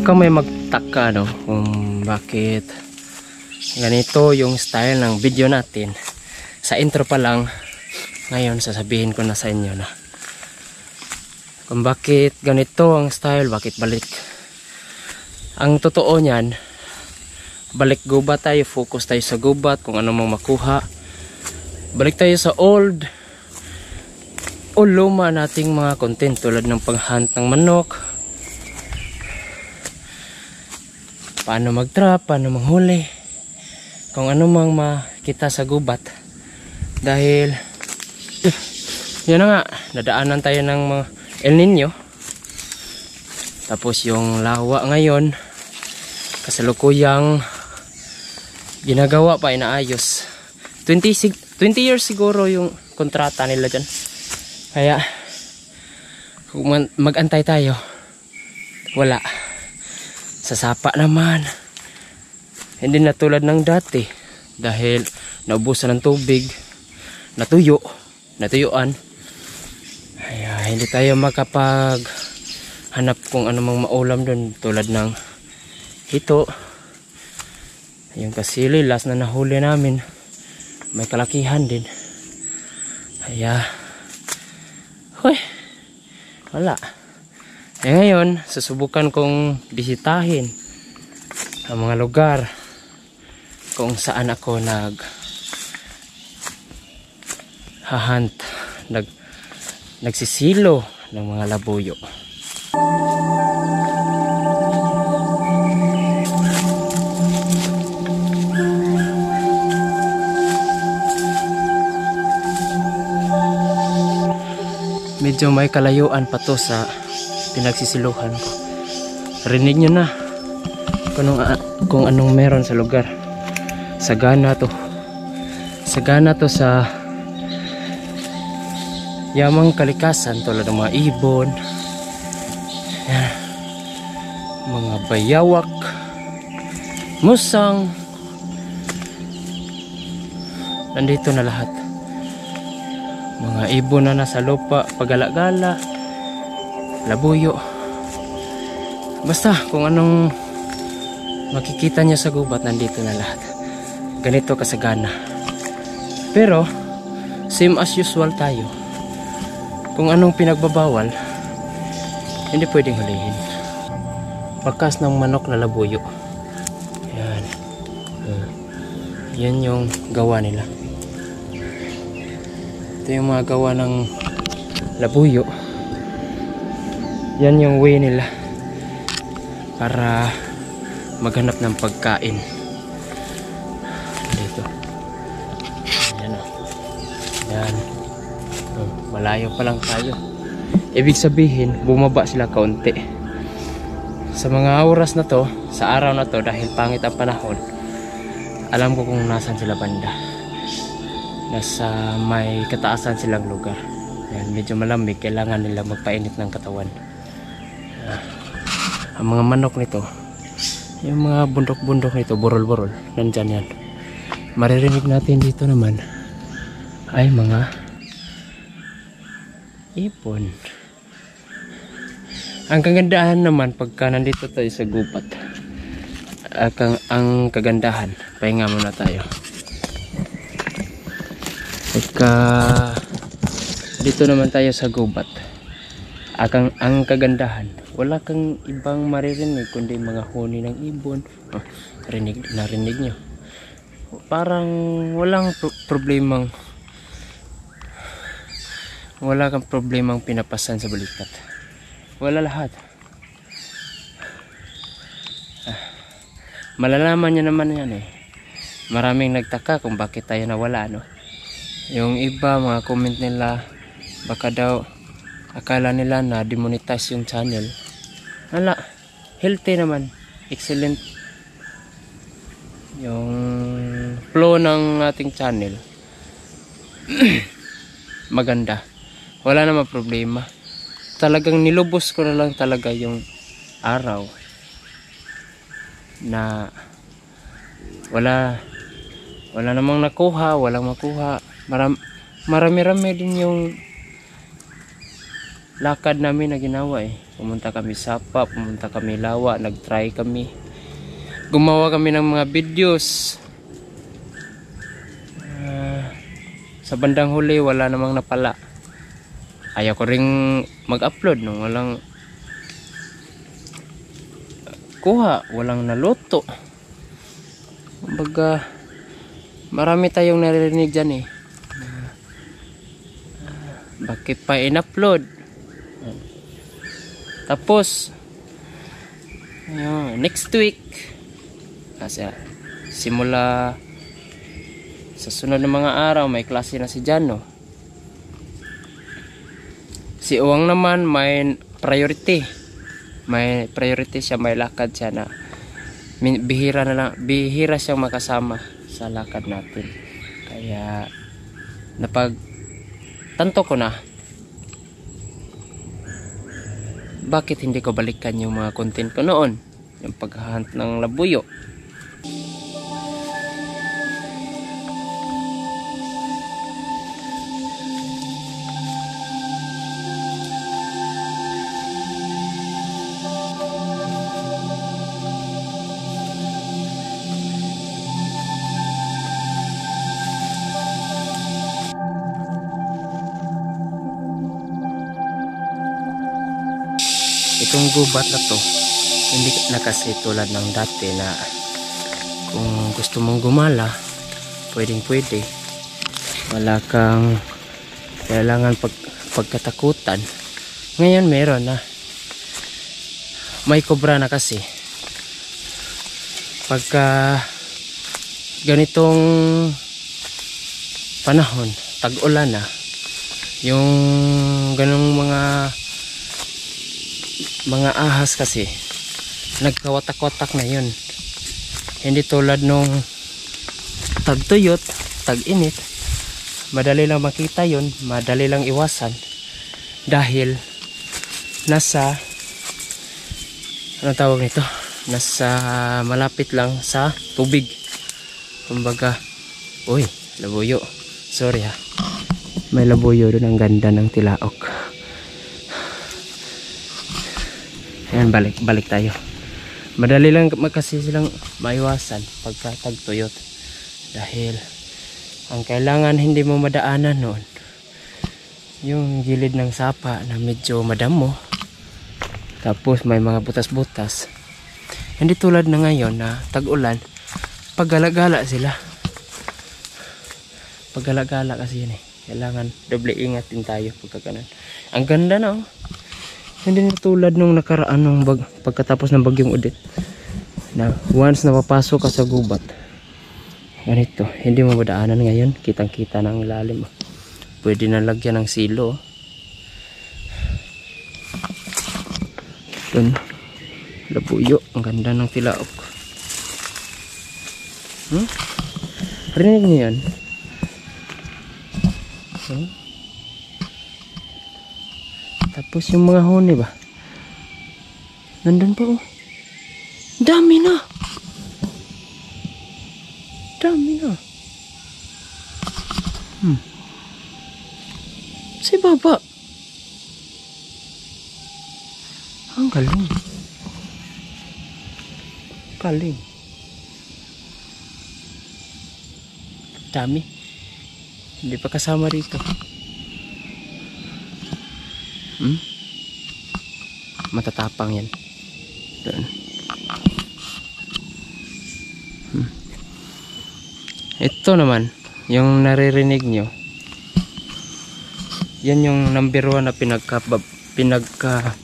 Baka may magtaka no kung bakit ganito yung style ng video natin. Sa intro pa lang, ngayon sasabihin ko na sa inyo na kung bakit ganito ang style, bakit balik. Ang totoo niyan, balik gubat tayo, focus tayo sa gubat, kung ano mang makuha. Balik tayo sa old o luma nating mga content tulad ng paghunt ng manok, paano mag-trap, paano manghuli, kung ano mang makita sa gubat. Dahil yun na nga, nadaanan tayo ng mga El Nino. Tapos yung lawa ngayon kasalukuyang ginagawa pa, inaayos. 20 years siguro yung kontrata nila dyan. Kaya kung mag-antay tayo, wala. Sasapa naman. Hindi na tulad ng dati dahil naubusan ng tubig, natuyuan. Kaya hindi tayo makapag hanap kung ano mang maulam doon tulad ng hito. Yung kasili last na nahuli namin, may kalakihan din. Kaya wala. Ngayon, susubukan kong bisitahin ang mga lugar kung saan ako nagsisilo ng mga labuyo. Medyo may kalayuan pa to sa pinagsisiluhan ko. Rinig nyo na kung anong meron sa lugar. Sagana to sa yamang kalikasan tulad ng mga ibon, mga bayawak, musang, nandito na lahat. Mga ibon na nasa lupa, pagalagala, labuyo, basta kung anong makikita niya sa gubat, nandito na lahat. Ganito kasagana. Pero same as usual tayo. Kung anong pinagbabawal, hindi pwedeng hulihin. Bakas ng manok na labuyo. Yan. Yan yung gawa nila. Ito yung mga gawa ng labuyo. Yan yung way nila para maghanap ng pagkain dito. Yan o. Yan. Malayo pa lang tayo. Ibig sabihin, bumaba sila kaunti. Sa mga oras na to, sa araw na to, dahil pangit ang panahon, alam ko kung nasan sila banda. Nasa may kataasan silang lugar. Yan, medyo malamig, kailangan nila magpainit ng katawan. Ang mga manok nito, yung mga bundok-bundok nito, burol-burol, nandyan yan. Maririnig natin dito naman ay mga ipon. Ang kagandahan naman pagka nandito tayo sa gubat, ang kagandahan, pahinga muna tayo. Pagka dito naman tayo sa gubat, ang kagandahan, wala kang ibang maririnig kundi mga huni ng ibon. Narinig nyo, parang walang wala kang problemang pinapasan sa balikat. Wala lahat. Malalaman nyo naman yan eh. Maraming nagtaka kung bakit tayo nawala, no? Yung iba, mga comment nila, baka daw akala nila na demonetize yung channel. Wala, healthy naman, excellent yung flow ng ating channel. Maganda, wala naman problema. Talagang nilubos ko na lang talaga yung araw na wala namang nakuha, walang makuha. Marami-rami din yung lakad namin na ginawa eh. Pumunta kami Sapa, pumunta kami Lawa, nag-try kami. Gumawa kami ng mga videos. Sa bandang huli wala namang napala. Ayaw ko ring mag-upload nung walang kuha, walang naluto. Kumbaga marami tayong naririnig dyan eh. Bakit pa in-upload? Tapos next week kasi simula sa sunod ng mga araw may klase na si Jano. Si Uwang naman may priority. May priority siya, may lakad siya na bihira siyang makasama sa lakad natin. Kaya napagtanto ko na bakit hindi ko balikan yung mga content ko noon, yung paghahunt ng labuyo. Itong gubat na to, hindi na kasi tulad ng dati na kung gusto mong gumala, pwedeng pwede. Wala kang kailangan pagkatakutan. Ngayon meron na. May kobra na kasi. Pagka ganitong panahon, tag-ulan na, yung ganong mga ahas kasi nagkawatak-watak na yun. Hindi tulad nung tag-tuyot, tag-init, madali lang makita yun, madali lang iwasan dahil nasa anong tawag nito, nasa malapit lang sa tubig. Kumbaga, uy, labuyo, sorry ha, may labuyo doon, ang ganda ng tilaok. Ayan, balik tayo. Madali lang kasi silang maiwasan pagka tagtuyot. Dahil ang kailangan hindi mo madaanan noon yung gilid ng sapa na medyo madamo. Tapos may mga butas-butas. Hindi tulad na ngayon na tag-ulan, paggala-gala sila. Paggala-gala kasi yun eh. Kailangan doble ingat din tayo pagkaganon. Ang ganda na oh. Hindi na tulad nung nakaraan ng pagkatapos ng bagyong Odette na once napapasok ka sa gubat ganito, hindi mo madaanan. Ngayon kitang kita ng lalim. Pwede na lagyan ng silo. Doon labuyo, ang ganda ng tilaok. Rinig niyo yan? Tapos yung mga huni ba? Nandun pa oh. Dami na. Dami na. Si baba. Ang galing. Galing. Dami. Hindi pa kasama rito. Matatapang yan. Doon. Ito naman yung naririnig nyo, yan yung number 1 na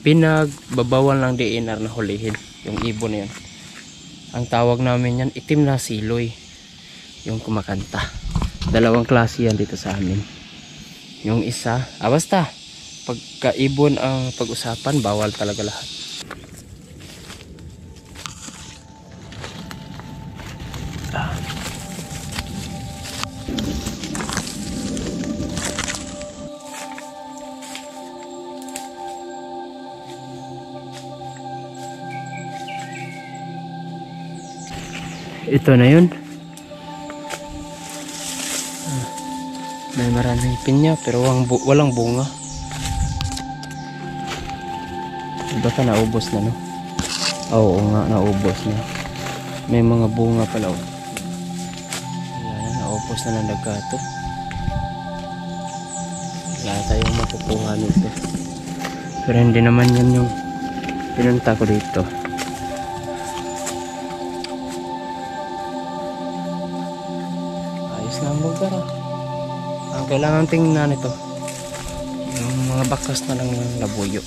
pinagbabawal ng DNR na hulihin, yung ibon na yan. Ang tawag namin yan itim na siloy, yung kumakanta. Dalawang klase yan dito sa amin. Yung isa basta pagka ibon ang pag-usapan, bawal talaga lahat. Ito na yun. May maraming pinya pero walang bunga. Baka naubos na, no? Oo nga, naubos na. May mga bunga pala, oh. Wala na, naubos na ng nagkato. Wala tayong makukuha nito. Pero hindi naman yan yung pinunta ko dito. Ayos na ang lugar, ah. Ang kailangan tingnan ito, yung mga bakas na lang ng labuyo.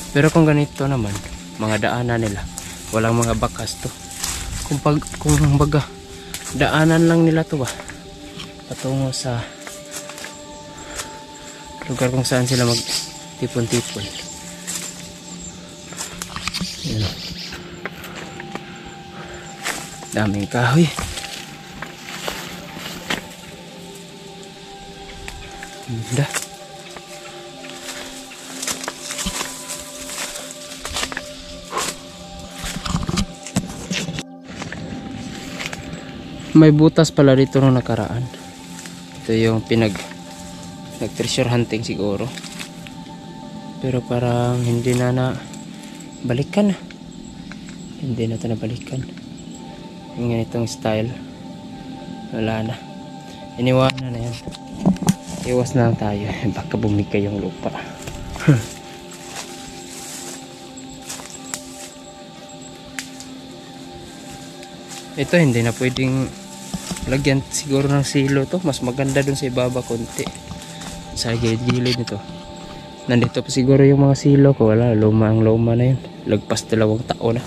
Pero kung ganito naman, mga daanan nila, walang mga bakas to. Kung baga, daanan lang nila to ba, patungo sa lugar kung saan sila magtipon-tipon. Yan. Daming kahoy. Ganda. May butas pala dito nung nakaraan. Ito yung nag-treasure hunting siguro. Pero parang hindi na balikan. Hindi na ito nabalikan. Yung ganitong style. Wala na. Iniwanan na yan. Iwas na lang tayo. Baka bumigay yung lupa. Ito hindi na pwedeng lagyan siguro ng silo to. Mas maganda dun sa ibaba konti. Sa gilid nito. Nandito pa siguro yung mga silo ko. Wala, luma na yun. Lagpas 2 taon na.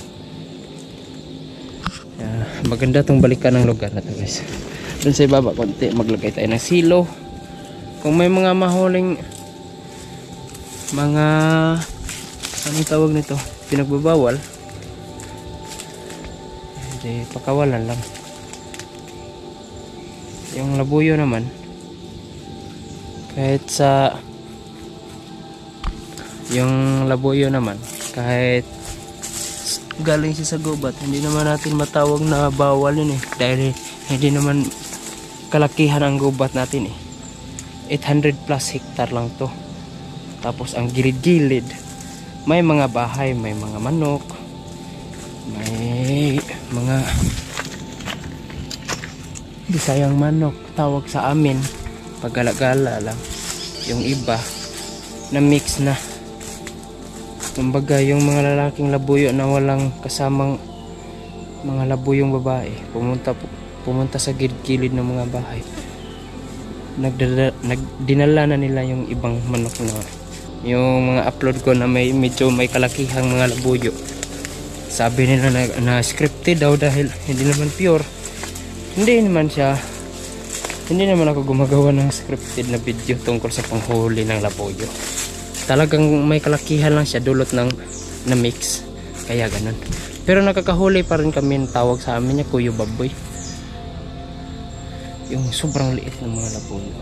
Maganda tong balikan ng lugar na to, guys. Dun sa ibaba konti, maglagay tayo ng silo. Kung may mga mahuling mga anong tawag nito, pinagbabawal, hindi, pakawalan lang. Yung labuyo naman, kahit galing siya sa gubat, hindi naman natin matawag na bawal yun, eh. Dahil hindi naman kalakihan ang gubat natin, eh. 800 plus hektar lang to. Tapos ang gilid-gilid, may mga bahay, may mga manok, may mga Bisayang manok tawag sa amin, paggalagala lang. Yung iba na mix na, kumbaga yung mga lalaking labuyo na walang kasamang mga labuyong babae, pumunta sa gilid-gilid ng mga bahay, dinala na nila yung ibang manok na yung mga upload ko na medyo may kalakihang mga labuyo. Sabi nila na scripted daw dahil hindi naman pure. Hindi naman ako gumagawa ng scripted na video tungkol sa panghuli ng labuyo. Talagang may kalakihan lang siya, dulot na mix, kaya ganun. Pero nakakahuli pa rin kami, tawag sa amin niya Kuyo Baboy, yung sobrang liit ng mga labuyo.